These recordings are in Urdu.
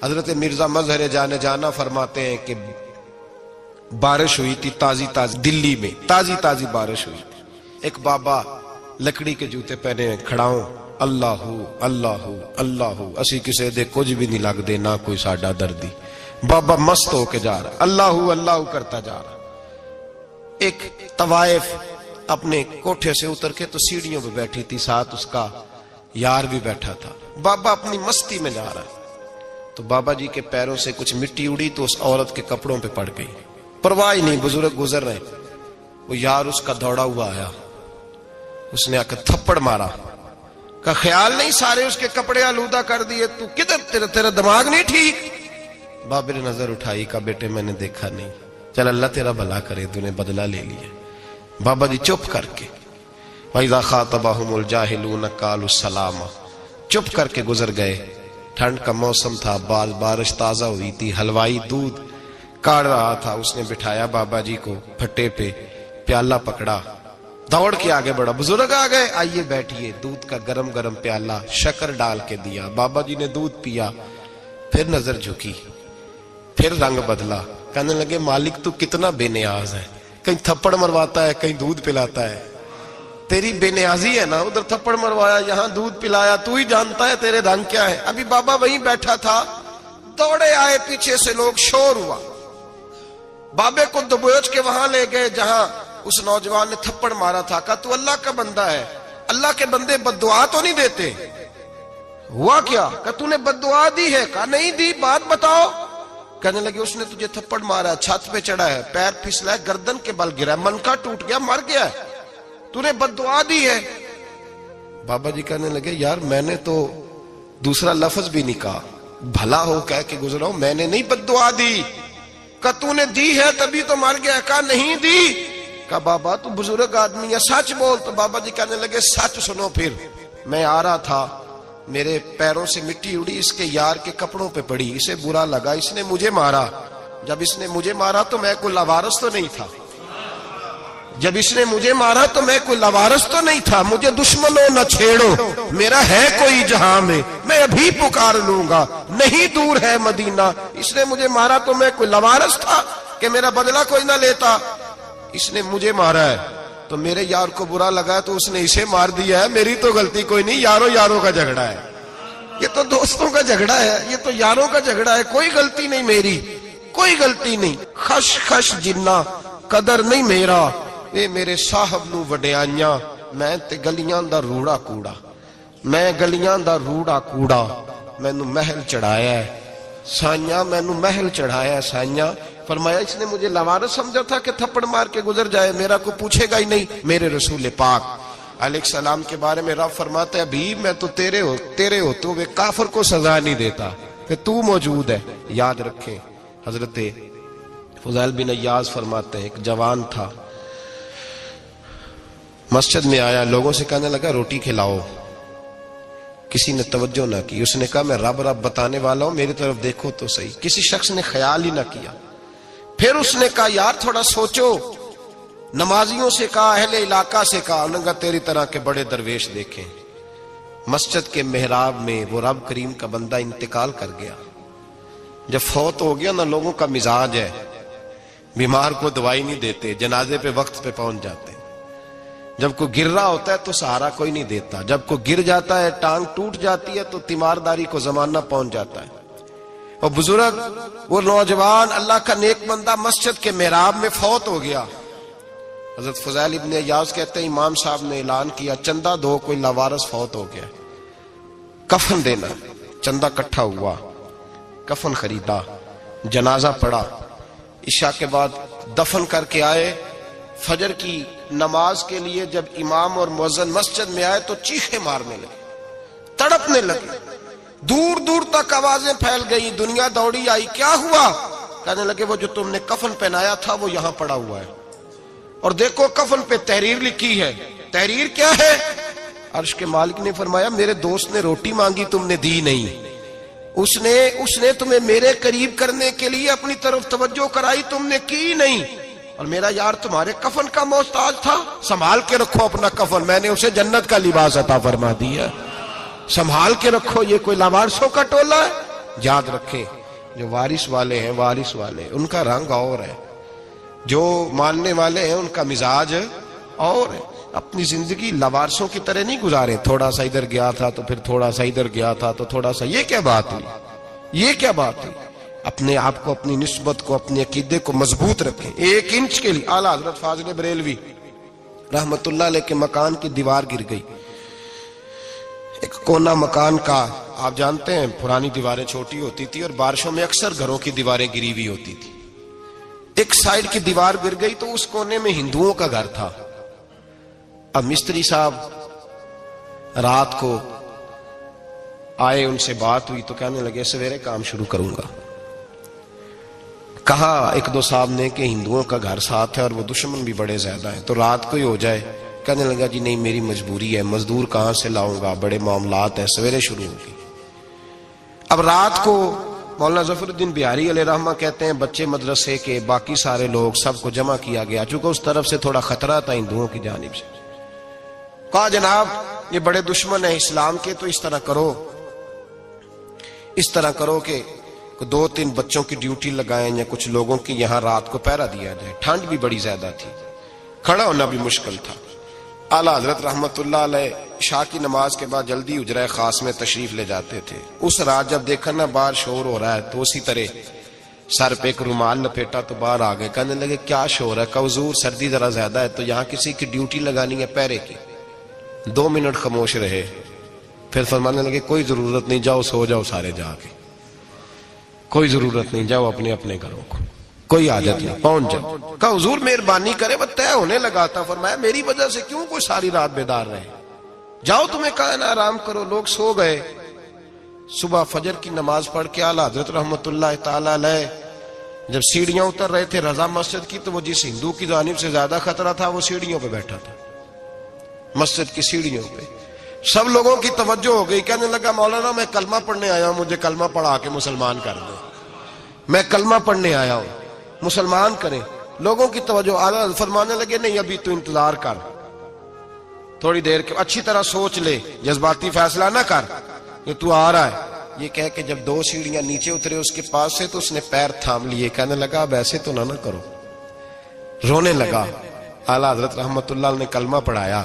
حضرت مرزا مظہر جان جانا فرماتے ہیں کہ بارش ہوئی تھی تازی تازی، دلی میں تازی تازی بارش ہوئی تھی. ایک بابا لکڑی کے جوتے پہنے کھڑا ہوں، اللہ اللہ اللہ، اسی کسے دے کچھ بھی نہیں لگ دے، نہ کوئی ساڈا دردی. بابا مست ہو کے جا رہا، اللہ اللہ کرتا جا رہا. ایک طوائف اپنے کوٹھے سے اتر کے تو سیڑھیوں پہ بیٹھی تھی، ساتھ اس کا یار بھی بیٹھا تھا. بابا اپنی مستی میں جا رہا تو بابا جی کے پیروں سے کچھ مٹی اڑی تو اس عورت کے کپڑوں پہ پڑ گئی. پرواہ نہیں، بزرگ گزر رہے. وہ یار اس کا دوڑا ہوا آیا، اس نے آ کے تھپڑ مارا. کا خیال نہیں سارے اس کے کپڑے آلودہ کر دیے، تو کدھر تیرا دماغ نہیں ٹھیک؟ بابے نے نظر اٹھائی، کہا بیٹے میں نے دیکھا نہیں، چل اللہ تیرا بھلا کرے، تو نے بدلہ لے لیا. بابا جی چپ کر کے وَإِذَا خَاطَبَهُمُ الْجَاهِلُونَ قَالُوا السَّلَامَ، چپ کر کے گزر گئے. ٹھنڈ کا موسم تھا، بارش تازہ ہوئی تھی، حلوائی دودھ کاڑ رہا تھا. اس نے بٹھایا بابا جی کو پھٹے پہ، پیالہ پکڑا، دوڑ کے آگے بڑھا. بزرگ آ گئے، آئیے بیٹھیے. دودھ کا گرم گرم پیالہ شکر ڈال کے دیا. بابا جی نے دودھ پیا، پھر نظر جھکی، پھر رنگ بدلا. کہنے لگے مالک تو کتنا بے نیاز ہے، کہیں تھپڑ مرواتا ہے، کہیں دودھ پلاتا ہے. تیری بے نیازی ہے نا، ادھر تھپڑ مروایا، یہاں دودھ پلایا، تو ہی جانتا ہے تیرے رنگ کیا ہے. ابھی بابا وہیں بیٹھا تھا، دوڑے آئے پیچھے سے لوگ، شور ہوا. بابے کو دبوچ کے وہاں لے گئے جہاں اس نوجوان نے تھپڑ مارا تھا. کہا تو اللہ کا بندہ ہے، اللہ کے بندے بد دعا تو نہیں دیتے. ہوا کیا؟ کہا تو نے بد دعا دی ہے؟ کہا نہیں دی، بات بتاؤ. کہنے لگے اس نے تجھے تھپڑ مارا ہے، چھت پہ چڑھا ہے، پیر پھسلا ہے، گردن کے بل گرا ہے، منکا ٹوٹ گیا، مر گیا ہے، تو نے بد دعا دی ہے. بابا جی کہنے لگے یار میں نے تو دوسرا لفظ بھی نہیں کہا، بھلا ہو کہہ کے گزرا ہوں، میں نے نہیں بد دعا دی. کہا تو نے دی ہے تبھی تو مر گیا. کہا نہیں دی. کہا بابا تو بزرگ آدمی ہے، سچ بول. تو بابا جی کہنے لگے سچ سنو. پھر میں آ رہا تھا، میرے پیروں سے مٹی اڑی، اس کے یار کے کپڑوں پہ پڑی، اسے برا لگا، اس نے مجھے مارا. جب اس نے مجھے مارا تو میں کوئی لاوارث تو نہیں تھا، جب اس نے مجھے مارا تو میں کوئی لاوارث تو نہیں تھا. مجھے دشمنوں نہ چھیڑو، میرا ہے کوئی جہاں میں ابھی پکار لوں گا، نہیں دور ہے مدینہ. اس نے مجھے مارا تو میں کوئی لاوارث تھا کہ میرا بدلہ کوئی نہ لیتا. اس نے مجھے مارا ہے تو میرے یار کو برا لگا تو اس نے اسے مار دیا ہے، میری تو غلطی کوئی نہیں. یاروں کا جھگڑا ہے، یہ تو دوستوں کا جھگڑا ہے، یہ تو یاروں کا جھگڑا ہے، کوئی غلطی نہیں میری، کوئی غلطی نہیں. خش خش جنہ قدر نہیں میرا، اے میرے صاحب نو وڈیاں، میں تے گلیاں دا روڑا کوڑا، میں گلیاں دا روڑا کوڑا. مینوں محل چڑھایا ہے سائیاں، مینوں محل چڑھایا ہے سائیاں. فرمایا اس نے مجھے لاوارث سمجھا تھا کہ تھپڑ مار کے گزر جائے، میرا کو پوچھے گا ہی نہیں. میرے رسول پاک علیہ السلام کے بارے میں رب فرماتا ہے ابھی میں تو تیرے ہوتے ہوئے کافر کو سزا نہیں دیتا کہ تو موجود ہے. یاد رکھیں حضرت فضیل بن عیاض فرماتے ہیں ایک جوان تھا، مسجد میں آیا، لوگوں سے کہنے لگا روٹی کھلاؤ. کسی نے توجہ نہ کی. اس نے کہا میں رب بتانے والا ہوں، میری طرف دیکھو تو صحیح. کسی شخص نے خیال ہی نہ کیا. پھر اس نے کہا یار تھوڑا سوچو. نمازیوں سے کہا، اہل علاقہ سے کہا، انہوں نے کہا تیری طرح کے بڑے درویش دیکھیں. مسجد کے محراب میں وہ رب کریم کا بندہ انتقال کر گیا. جب فوت ہو گیا نا، لوگوں کا مزاج ہے بیمار کو دوائی نہیں دیتے، جنازے پہ وقت پہ پہنچ جاتے. جب کوئی گر رہا ہوتا ہے تو سہارا کوئی نہیں دیتا، جب کوئی گر جاتا ہے، ٹانگ ٹوٹ جاتی ہے تو تیمارداری کو زمانہ پہنچ جاتا ہے. اور بزرگ وہ نوجوان اللہ کا نیک بندہ مسجد کے محراب میں فوت ہو گیا. حضرت فضیل ابن عیاض کہتے ہیں امام صاحب نے اعلان کیا چندہ دو، کوئی لاوارث فوت ہو گیا، کفن دینا. چندہ کٹھا ہوا، کفن خریدا، جنازہ پڑا. عشاء کے بعد دفن کر کے آئے. فجر کی نماز کے لیے جب امام اور مؤذن مسجد میں آئے تو چیخیں مارنے لگے، تڑپنے لگے. دور دور تک آوازیں پھیل گئی، دنیا دوڑی آئی. کیا ہوا؟ کہنے لگے وہ جو تم نے کفن پہنایا تھا وہ یہاں پڑا ہوا ہے، اور دیکھو کفن پہ تحریر لکھی ہے. تحریر کیا ہے؟ عرش کے مالک نے فرمایا میرے دوست نے روٹی مانگی تم نے دی نہیں، اس نے تمہیں میرے قریب کرنے کے لیے اپنی طرف توجہ کرائی، تم نے کی نہیں. اور میرا یار تمہارے کفن کا محتاج تھا، سنبھال کے رکھو اپنا کفن، میں نے اسے جنت کا لباس عطا فرما دیا، سنبھال کے رکھو. یہ کوئی لاوارثوں کا ٹولہ ہے؟ یاد رکھیں جو وارث والے ہیں، وارث والے ان کا رنگ اور ہے، جو ماننے والے ہیں ان کا مزاج اور ہے۔ اپنی زندگی لوارثوں کی طرح نہیں گزاریں، تھوڑا سا ادھر گیا تھا تو پھر تھوڑا سا ادھر گیا تھا تو تھوڑا سا، یہ کیا بات ہوئی، یہ کیا بات ہوئی؟ اپنے آپ کو، اپنی نسبت کو، اپنے عقیدے کو مضبوط رکھیں۔ 1 انچ کے لیے اعلیٰ حضرت فاضل بریلوی رحمت اللہ علیہ کے مکان کی دیوار گر گئی، ایک کونا مکان کا، آپ جانتے ہیں پرانی دیواریں چھوٹی ہوتی تھی اور بارشوں میں اکثر گھروں کی دیواریں گری ہوئی ہوتی تھی، ایک سائیڈ کی دیوار گر گئی تو اس کونے میں ہندوؤں کا گھر تھا۔ اب مستری صاحب رات کو آئے، ان سے بات ہوئی تو کہنے لگے سویرے کام شروع کروں گا۔ کہا 1-2 صاحب نے کہ ہندوؤں کا گھر ساتھ ہے اور وہ دشمن بھی بڑے زیادہ ہیں، تو رات کو ہی ہو جائے۔ کہنے لگا جی نہیں، میری مجبوری ہے، مزدور کہاں سے لاؤں گا، بڑے معاملات ہیں، سویرے شروع ہوگی۔ اب رات کو مولانا ظفر الدین بہاری علیہ رحمہ کہتے ہیں بچے مدرسے کے، باقی سارے لوگ، سب کو جمع کیا گیا، چونکہ اس طرف سے تھوڑا خطرہ تھا ہندوؤں کی جانب سے۔ کہا جناب یہ بڑے دشمن ہیں اسلام کے، تو اس طرح کرو کہ 2-3 بچوں کی ڈیوٹی لگائیں یا کچھ لوگوں کی یہاں رات کو پہرا دیا جائے، ٹھنڈ بھی بڑی زیادہ تھی، کھڑا ہونا بھی مشکل تھا۔ اعلیٰ حضرت رحمت اللہ علیہ عشاء کی نماز کے بعد جلدی حجرہ خاص میں تشریف لے جاتے تھے۔ اس رات جب دیکھا نا باہر شور ہو رہا ہے تو اسی طرح سر پہ ایک رومال لپیٹا تو باہر آ گئے، کہنے لگے کیا شور ہے؟ کہ حضور سردی ذرا زیادہ ہے تو یہاں کسی کی ڈیوٹی لگانی ہے پہرے کی۔ 2 منٹ خاموش رہے، پھر فرمانے لگے کوئی ضرورت نہیں، جاؤ سو جاؤ سارے جا کے، کوئی ضرورت نہیں، جاؤ اپنے اپنے گھروں کو، کوئی حاجت نہیں، پہنچ جاؤ۔ کہا حضور مہربانی کرے، وہ طے ہونے لگا تھا۔ فرمایا میری وجہ سے کیوں کوئی ساری رات بیدار رہے، جاؤ تمہیں کہا نا آرام کرو۔ لوگ سو گئے۔ صبح فجر کی نماز پڑھ کے اعلیٰ حضرت رحمت اللہ تعالی علیہ جب سیڑھیاں اتر رہے تھے رضا مسجد کی، تو وہ جس ہندو کی جانب سے زیادہ خطرہ تھا وہ سیڑھیوں پہ بیٹھا تھا، مسجد کی سیڑھیوں پہ۔ سب لوگوں کی توجہ ہو گئی، کہنے لگا مولانا میں کلمہ پڑھنے آیا ہوں، مجھے کلمہ پڑھا کے مسلمان کر دیں، میں کلمہ پڑھنے آیا ہوں، مسلمان کریں۔ لوگوں کی توجہ، اعلیٰ فرمانے لگے نہیں ابھی تو انتظار کر، تھوڑی دیر کے اچھی طرح سوچ لے، جذباتی فیصلہ نہ کر کہ تو آ رہا ہے۔ یہ کہہ کے جب 2 سیڑھیاں نیچے اترے اس کے پاس سے تو اس نے پیر تھام لیے، کہنے لگا اب ایسے تو نہ کرو، رونے لگا۔ اعلیٰ حضرت رحمت اللہ نے کلمہ پڑھایا،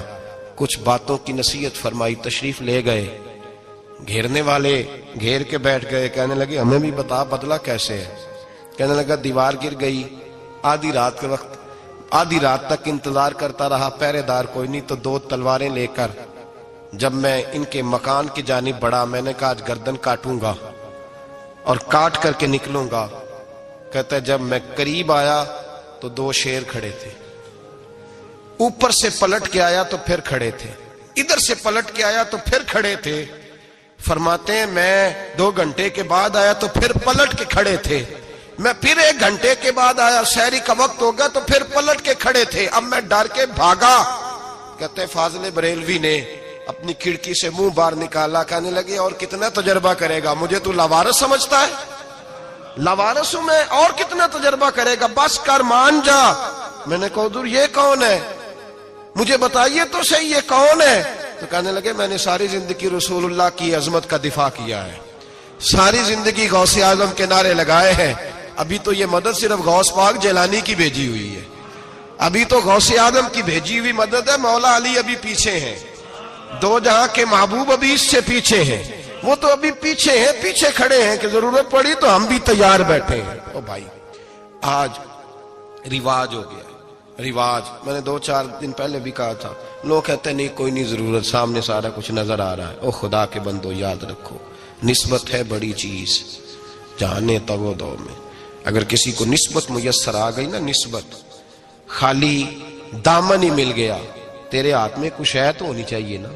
کچھ باتوں کی نصیحت فرمائی، تشریف لے گئے۔ گھیرنے والے گھیر کے بیٹھ گئے، کہنے لگے ہمیں بھی بتا بدلہ کیسے ہے۔ کہنے لگا دیوار گر گئی، آدھی رات کے وقت، آدھی رات تک انتظار کرتا رہا، پہرے دار کوئی نہیں، تو 2 تلواریں لے کر جب میں ان کے مکان کی جانب بڑھا، میں نے کہا آج گردن کاٹوں گا اور کاٹ کر کے نکلوں گا۔ کہتا ہے جب میں قریب آیا تو 2 شیر کھڑے تھے، اوپر سے پلٹ کے آیا تو پھر کھڑے تھے، ادھر سے پلٹ کے آیا تو پھر کھڑے تھے۔ فرماتے ہیں میں 2 گھنٹے کے بعد آیا تو پھر پلٹ کے کھڑے تھے، میں پھر 1 گھنٹے کے بعد آیا، سحری کا وقت ہو گیا تو پھر پلٹ کے کھڑے تھے، اب میں ڈر کے بھاگا۔ کہتے ہیں فاضل بریلوی نے اپنی کھڑکی سے منہ باہر نکالا، کہنے لگے اور کتنا تجربہ کرے گا، مجھے تو لاوارث سمجھتا ہے، لاوارث ہوں میں، اور کتنا تجربہ کرے گا، بس کر مان جا۔ میں نے کہا حضور یہ کون ہے، مجھے بتائیے تو صحیح یہ کون ہے۔ تو کہنے لگے میں نے ساری زندگی رسول اللہ کی عظمت کا دفاع کیا ہے، ساری زندگی غوث اعظم کے نعرے لگائے ہیں، ابھی تو یہ مدد صرف غوث پاک جیلانی کی بھیجی ہوئی ہے، ابھی تو غوث اعظم کی بھیجی ہوئی مدد ہے، مولا علی ابھی پیچھے ہیں، 2 جہاں کے محبوب ابھی اس سے پیچھے ہیں، وہ تو ابھی پیچھے ہیں، پیچھے کھڑے ہیں کہ ضرورت پڑی تو ہم بھی تیار بیٹھے ہیں۔ او بھائی آج رواج ہو گیا، رواج، میں نے 2-4 دن پہلے بھی کہا تھا، لوگ کہتے ہیں نہیں کوئی نہیں ضرورت، سامنے سارا کچھ نظر آ رہا ہے۔ او خدا کے بندو یاد رکھو، نسبت ہے بڑی چیز، جانے تو دو میں اگر کسی کو نسبت میسر آ گئی نا، نسبت، خالی دامن ہی مل گیا، تیرے ہاتھ میں کچھ ہے تو ہونی چاہیے نا،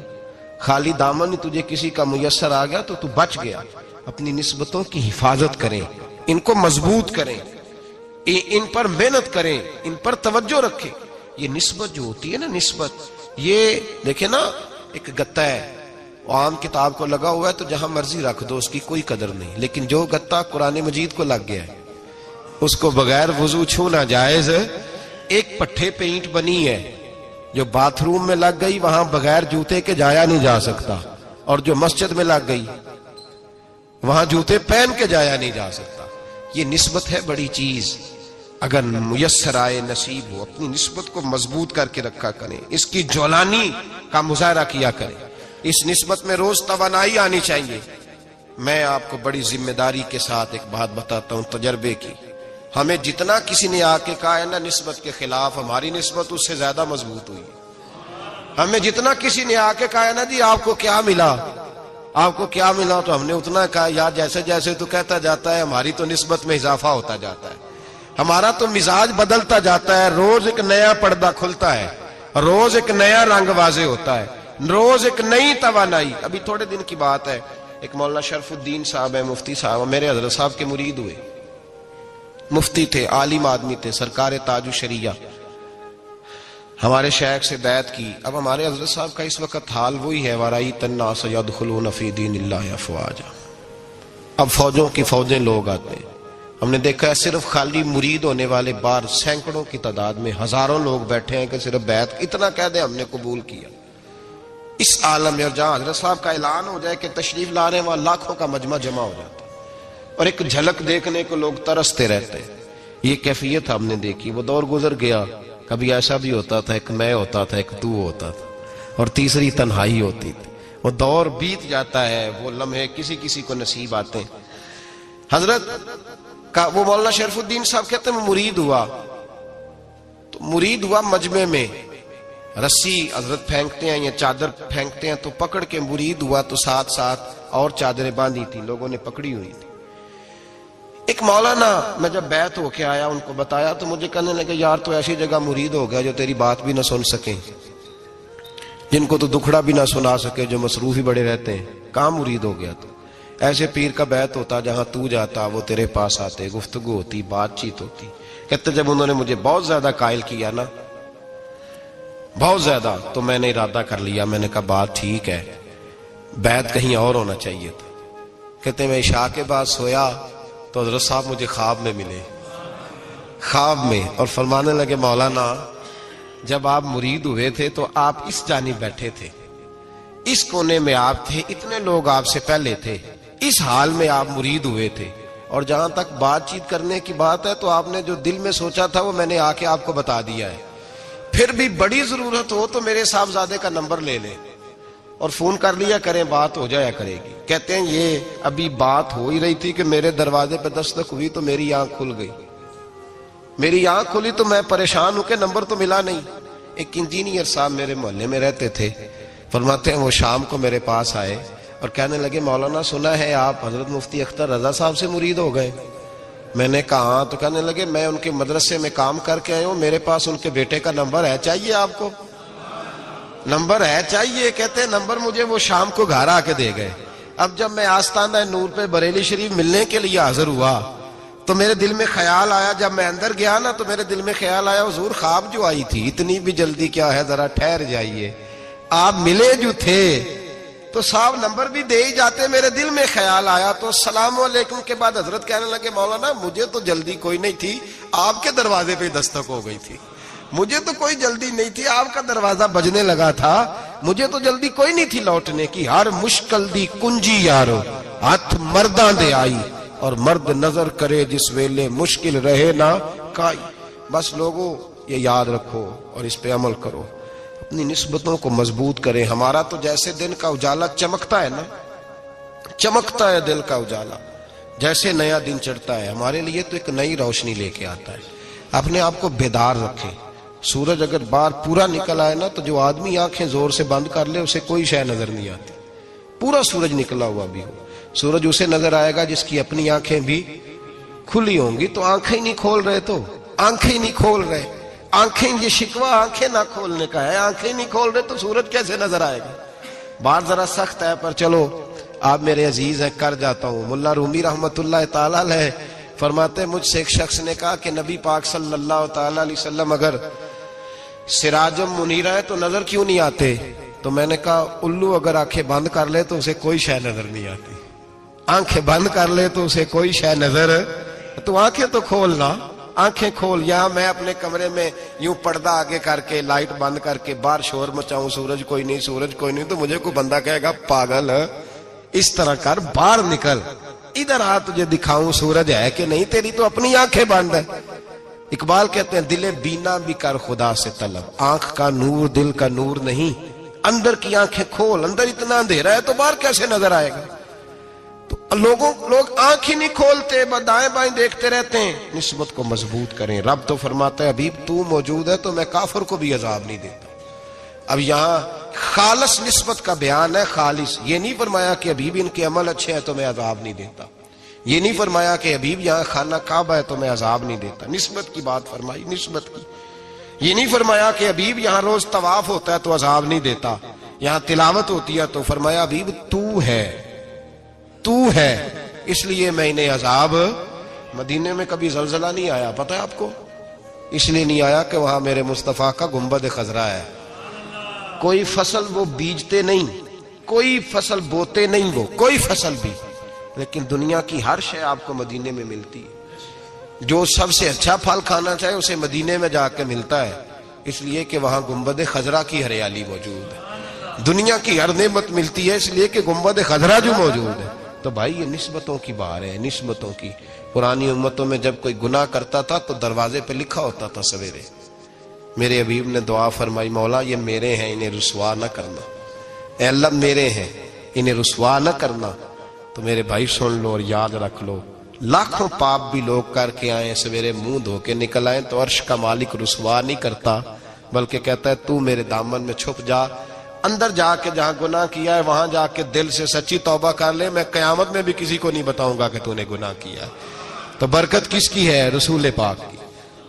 خالی دامن ہی تجھے کسی کا میسر آ گیا تو بچ گیا۔ اپنی نسبتوں کی حفاظت کریں، ان کو مضبوط کریں، ان پر محنت کریں، ان پر توجہ رکھیں۔ یہ نسبت جو ہوتی ہے نا، نسبت، یہ دیکھیں نا ایک گتا ہے، عام کتاب کو لگا ہوا ہے تو جہاں مرضی رکھ دو، اس کی کوئی قدر نہیں، لیکن جو گتا قرآن مجید کو لگ گیا ہے اس کو بغیر وضو چھونا جائز ہے۔ ایک پٹھے پہ اینٹ بنی ہے جو باتھ روم میں لگ گئی، وہاں بغیر جوتے کے جایا نہیں جا سکتا، اور جو مسجد میں لگ گئی وہاں جوتے پہن کے جایا نہیں جا سکتا. یہ نسبت ہے بڑی چیز. اگر میسر آئے نصیب ہو اپنی نسبت کو مضبوط کر کے رکھا کریں, اس کی جولانی کا مظاہرہ کیا کریں. اس نسبت میں روز توانائی آنی چاہیے. میں آپ کو بڑی ذمہ داری کے ساتھ ایک بات بتاتا ہوں تجربے کی. ہمیں جتنا کسی نے آ کے کہا ہے نا نسبت کے خلاف, ہماری نسبت اس سے زیادہ مضبوط ہوئی. ہمیں جتنا کسی نے آ کے کہا ہے نا جی آپ کو کیا ملا, آپ کو کیا ملا, تو ہم نے اتنا کہا یا جیسے جیسے تو کہتا جاتا ہے ہماری تو نسبت میں اضافہ ہوتا جاتا ہے, ہمارا تو مزاج بدلتا جاتا ہے. روز ایک نیا پردہ کھلتا ہے, روز ایک نیا رنگ واضح ہوتا ہے, روز ایک نئی توانائی. ابھی تھوڑے دن کی بات ہے, ایک مولانا شرف الدین صاحب ہے, مفتی صاحب, میرے حضرت صاحب کے مرید ہوئے. مفتی تھے, عالم آدمی تھے, سرکار تاج الشریعہ, ہمارے شیخ سے بیعت کی. اب ہمارے حضرت صاحب کا اس وقت حال وہی ہے, وَرَأَيْتَ النَّاسَ يَدْخُلُونَ فِي دِينِ اللَّهِ أَفْوَاجًا. اب فوجوں کی فوجیں لوگ آتے ہیں. ہم نے دیکھا ہے صرف خالی مرید ہونے والے بار سینکڑوں کی تعداد میں ہزاروں لوگ بیٹھے ہیں کہ صرف بیعت اتنا کہہ دیں ہم نے قبول کیا. اس عالم میں, اور جہاں حضرت صاحب کا اعلان ہو جائے کہ تشریف لا رہے ہیں, وہاں لاکھوں کا مجمع جمع ہو جاتا ہے اور ایک جھلک دیکھنے کو لوگ ترستے رہتے ہیں. یہ کیفیت ہم نے دیکھی. وہ دور گزر گیا, کبھی ایسا بھی ہوتا تھا ایک میں ہوتا تھا, ایک تو ہوتا تھا, اور تیسری تنہائی ہوتی تھی. وہ دور بیت جاتا ہے, وہ لمحے کسی کسی کو نصیب آتے ہیں. حضرت کا وہ مولانا شرف الدین صاحب کہتے ہیں مرید ہوا, تو مرید ہوا مجمع میں, رسی حضرت پھینکتے ہیں یا چادر پھینکتے ہیں تو پکڑ کے مرید ہوا, تو ساتھ ساتھ اور چادریں باندھی تھی, لوگوں نے پکڑی ہوئی تھی. ایک مولانا, میں جب بیعت ہو کے آیا ان کو بتایا تو مجھے کہنے لگے یار تو ایسی جگہ مرید ہو گیا جو تیری بات بھی نہ سن سکیں, جن کو تو دکھڑا بھی نہ سنا سکے, جو مصروف ہی بڑے رہتے ہیں, کہاں مرید ہو گیا تو. ایسے پیر کا بیعت ہوتا جہاں تو جاتا, وہ تیرے پاس آتے, گفتگو ہوتی, بات چیت ہوتی. کہتے جب انہوں نے مجھے بہت زیادہ قائل کیا نا, بہت زیادہ, تو میں نے ارادہ کر لیا, میں نے کہا بات ٹھیک ہے, بیعت کہیں اور ہونا چاہیے تھا. کہتے میں عشاء کے بعد سویا تو حضرت صاحب مجھے خواب میں ملے, خواب میں, اور فرمانے لگے مولانا جب آپ مرید ہوئے تھے تو آپ اس جانب بیٹھے تھے, اس کونے میں آپ تھے, اتنے لوگ آپ سے پہلے تھے, اس حال میں آپ مرید ہوئے تھے, اور جہاں تک بات چیت کرنے کی بات ہے تو آپ نے جو دل میں سوچا تھا وہ میں نے آ کے آپ کو بتا دیا ہے. پھر بھی بڑی ضرورت ہو تو میرے صاحبزادے کا نمبر لے لیں اور فون کر لیا کریں, بات ہو جایا کرے گی. کہتے ہیں یہ ابھی بات ہو ہی رہی تھی کہ میرے دروازے پہ دستک ہوئی تو میری آنکھ کھل گئی. میری آنکھ کھلی تو میں پریشان ہوں کہ نمبر تو ملا نہیں. ایک انجینئر صاحب میرے محلے میں رہتے تھے, فرماتے ہیں وہ شام کو میرے پاس آئے اور کہنے لگے مولانا سنا ہے آپ حضرت مفتی اختر رضا صاحب سے مرید ہو گئے. میں نے کہا ہاں. تو کہنے لگے میں ان کے مدرسے میں کام کر کے آئے ہوں, میرے پاس ان کے بیٹے کا نمبر ہے, چاہیے آپ کو؟ نمبر ہے چاہیے. کہتے ہیں نمبر مجھے وہ شام کو گھر آ کے دے گئے. اب جب میں آستانہ نور پہ بریلی شریف ملنے کے لیے حاضر ہوا تو میرے دل میں خیال آیا, جب میں اندر گیا نا تو میرے دل میں خیال آیا حضور خواب جو آئی تھی اتنی بھی جلدی کیا ہے, ذرا ٹھہر جائیے, آپ ملے جو تھے تو صاحب نمبر بھی دے ہی جاتے. میرے دل میں خیال آیا تو السلام علیکم کے بعد حضرت کہنے لگے مولانا مجھے تو جلدی کوئی نہیں تھی, آپ کے دروازے پہ دستک ہو گئی تھی, مجھے تو کوئی جلدی نہیں تھی, آپ کا دروازہ بجنے لگا تھا, مجھے تو جلدی کوئی نہیں تھی لوٹنے کی. ہر مشکل دی کنجی یارو ہاتھ مرداں دے آئی, اور مرد نظر کرے جس ویلے مشکل رہے نہ کائی. بس لوگوں یہ یاد رکھو اور اس پہ عمل کرو, اپنی نسبتوں کو مضبوط کریں. ہمارا تو جیسے دن کا اجالا چمکتا ہے نا, چمکتا ہے دل کا اجالا, جیسے نیا دن چڑھتا ہے ہمارے لیے تو ایک نئی روشنی لے کے آتا ہے. اپنے آپ کو بیدار رکھیں. سورج اگر باہر پورا نکل آئے نا تو جو آدمی آنکھیں زور سے بند کر لے اسے کوئی شے نظر نہیں آتی. پورا سورج نکلا ہوا بھی ہو, سورج اسے نظر آئے گا جس کی اپنی آنکھیں بھی کھلی ہوں گی. تو آنکھیں نہیں کھول رہے, تو آنکھیں نہیں کھول رہے, آنکھیں, یہ شکوہ آنکھیں نہ کھولنے کا ہے, آنکھیں نہیں کھول رہے تو سورج کیسے نظر آئے گا. بات ذرا سخت ہے پر چلو آپ میرے عزیز ہیں, کر جاتا ہوں. ملا رومی رحمت اللہ تعالی علیہ فرماتے مجھ سے ایک شخص نے کہا کہ نبی پاک صلی اللہ تعالی علیہ وسلم اگر سراجم منیرہ ہے تو نظر کیوں نہیں آتے؟ تو میں نے کہا الو اگر آنکھیں بند کر لے تو اسے کوئی شے نظر نہیں آتی. آنکھیں بند کر لے تو اسے کوئی شے نظر, تو آنکھیں تو کھولنا, آنکھیں کھول. یہاں میں اپنے کمرے میں یوں پردہ آگے کر کے لائٹ بند کر کے باہر شور مچاؤں, سورج کوئی نہیں, سورج کوئی نہیں, تو مجھے کوئی بندہ کہے گا پاگل, اس طرح کر, باہر نکل, ادھر آ تجھے دکھاؤں سورج ہے کہ نہیں، تیری تو اپنی آنکھیں بند ہے۔ اقبال کہتے ہیں دل بینا بھی کر خدا سے طلب، آنکھ کا نور دل کا نور نہیں، اندر کی آنکھیں کھول، اندر اتنا اندھیرا ہے تو باہر کیسے نظر آئے گا؟ تو لوگ آنکھ ہی نہیں کھولتے، دائیں بائیں دیکھتے رہتے ہیں۔ نسبت کو مضبوط کریں۔ رب تو فرماتا ہے حبیب تو موجود ہے تو میں کافر کو بھی عذاب نہیں دیتا۔ اب یہاں خالص نسبت کا بیان ہے، خالص، یہ نہیں فرمایا کہ حبیب ان کے عمل اچھے ہیں تو میں عذاب نہیں دیتا، یہ نہیں فرمایا کہ حبیب یہاں خانہ کعبہ ہے تو میں عذاب نہیں دیتا، نسبت کی بات فرمائی، نسبت کی۔ یہ نہیں فرمایا کہ حبیب یہاں روز طواف ہوتا ہے تو عذاب نہیں دیتا، یہاں تلاوت ہوتی ہے تو فرمایا حبیب تو ہے اس لیے میں انہیں عذاب۔ مدینے میں کبھی زلزلہ نہیں آیا، پتہ ہے آپ کو؟ اس لیے نہیں آیا کہ وہاں میرے مصطفیٰ کا گنبد خضرا ہے۔ کوئی فصل وہ بیجتے نہیں، کوئی فصل بوتے نہیں، وہ کوئی فصل بھی، لیکن دنیا کی ہر شے آپ کو مدینے میں ملتی ہے۔ جو سب سے اچھا پھل کھانا چاہے اسے مدینے میں جا کے ملتا ہے، اس لیے کہ وہاں گنبد خضرا کی ہریالی موجود ہے۔ دنیا کی ہر نعمت ملتی ہے اس لیے کہ گنبد خضرا جو موجود ہے۔ تو بھائی یہ نسبتوں کی بار ہے، نسبتوں کی۔ پرانی امتوں میں جب کوئی گناہ کرتا تھا تو دروازے پہ لکھا ہوتا تھا سویرے، میرے حبیب نے دعا فرمائی مولا یہ میرے ہیں انہیں رسوا نہ کرنا، اے اللہ میرے ہیں انہیں رسوا نہ کرنا۔ تو میرے بھائی سن لو اور یاد رکھ لو، لاکھوں پاپ بھی لوگ کر کے آئیں، سویرے منہ دھو کے نکل آئیں تو عرش کا مالک رسوا نہیں کرتا، بلکہ کہتا ہے تو میرے دامن میں چھپ جا، اندر جا کے جہاں گناہ کیا ہے وہاں جا کے دل سے سچی توبہ کر لے، میں قیامت میں بھی کسی کو نہیں بتاؤں گا کہ تو نے گناہ کیا ہے۔ تو برکت کس کی ہے؟ رسول پاک کی۔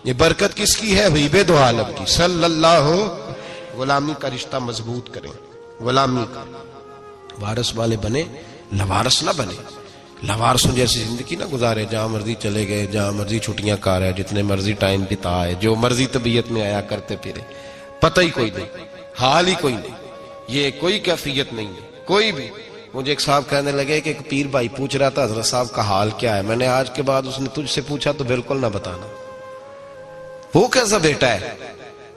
یہ برکت کس کی ہے؟ حبیب دو عالم کی صلی اللہ۔ غلامی کا رشتہ مضبوط کریں، غلامی کا، وارث والے بنے، لوارث نہ بنے۔ لوارثوں جیسی زندگی نہ گزارے، جہاں مرضی چلے گئے، جہاں مرضی چھٹیاں کار ہے، جتنے مرضی ٹائم بتائے، جو مرضی طبیعت میں آیا کرتے پھرے، پتہ ہی کوئی نہیں، حال ہی کوئی نہیں، یہ کوئی کیفیت نہیں ہے کوئی بھی۔ مجھے ایک صاحب کہنے لگے کہ ایک پیر بھائی پوچھ رہا تھا حضرت صاحب کا حال کیا ہے، میں نے آج کے بعد اس نے تجھ سے پوچھا تو بالکل نہ بتانا۔ وہ کیسا بیٹا ہے،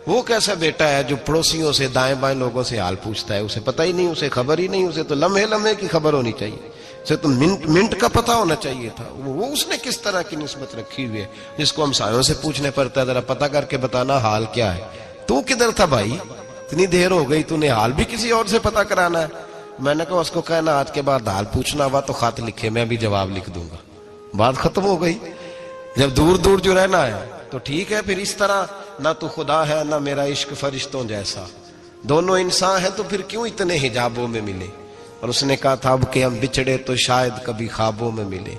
وہ کیسا بیٹا ہے جو پڑوسیوں سے دائیں بائیں لوگوں سے حال پوچھتا ہے، اسے پتہ ہی نہیں، اسے خبر ہی نہیں، اسے تو لمحے لمحے کی خبر ہونی چاہیے، اسے تو منٹ کا پتہ ہونا چاہیے تھا۔ وہ اس نے کس طرح کی نسبت رکھی ہوئی ہے جس کو ہم سایوں سے پوچھنے پڑتا ہے ذرا پتہ کر کے بتانا حال کیا ہے۔ تو کدھر تھا بھائی، اتنی دیر ہو گئی، تو نے حال بھی کسی اور سے پتہ کرانا ہے۔ میں نے کہا اس کو کہنا آج کے بعد حال پوچھنا ہوا تو خط لکھے، میں بھی جواب لکھ دوں گا، بات ختم ہو گئی۔ جب دور دور جو رہنا ہے تو ٹھیک ہے، پھر اس طرح نہ تو خدا ہے نہ میرا عشق فرشتوں جیسا، دونوں انسان ہیں تو پھر کیوں اتنے حجابوں میں ملے؟ اور اس نے کہا تھا اب کہ ہم بچھڑے تو شاید کبھی خوابوں میں ملے،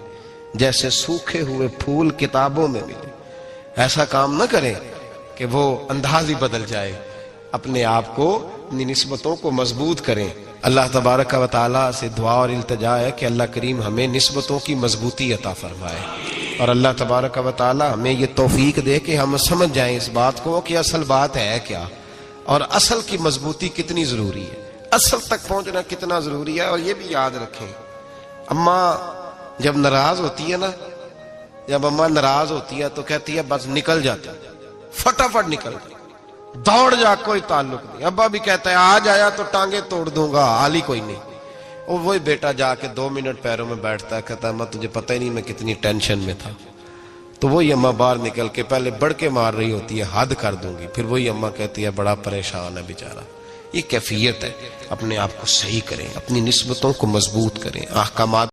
جیسے سوکھے ہوئے پھول کتابوں میں ملے۔ ایسا کام نہ کریں کہ وہ انداز ہی بدل جائے، اپنے آپ کو، اپنی نسبتوں کو مضبوط کریں۔ اللہ تبارک و تعالیٰ سے دعا اور التجا ہے کہ اللہ کریم ہمیں نسبتوں کی مضبوطی عطا فرمائے، اور اللہ تبارک و تعالیٰ ہمیں یہ توفیق دے کہ ہم سمجھ جائیں اس بات کو کہ اصل بات ہے کیا، اور اصل کی مضبوطی کتنی ضروری ہے، اصل تک پہنچنا کتنا ضروری ہے۔ اور یہ بھی یاد رکھیں، اماں جب ناراض ہوتی ہے نا، جب اماں ناراض ہوتی ہے تو کہتی ہے بس نکل جاتا، فٹافٹ نکل جاتا، دوڑ جا، کوئی تعلق نہیں۔ ابا بھی کہتا ہے آج آیا تو ٹانگیں توڑ دوں گا، حال ہی کوئی نہیں۔ اور وہی بیٹا جا کے 2 منٹ پیروں میں بیٹھتا ہے، کہتا ہے اماں تجھے پتہ ہی نہیں میں کتنی ٹینشن میں تھا۔ تو وہی اماں باہر نکل کے پہلے بڑھ کے مار رہی ہوتی ہے حد کر دوں گی، پھر وہی اماں کہتی ہے بڑا پریشان ہے بیچارہ۔ یہ کیفیت ہے، اپنے آپ کو صحیح کریں، اپنی نسبتوں کو مضبوط کریں، احکامات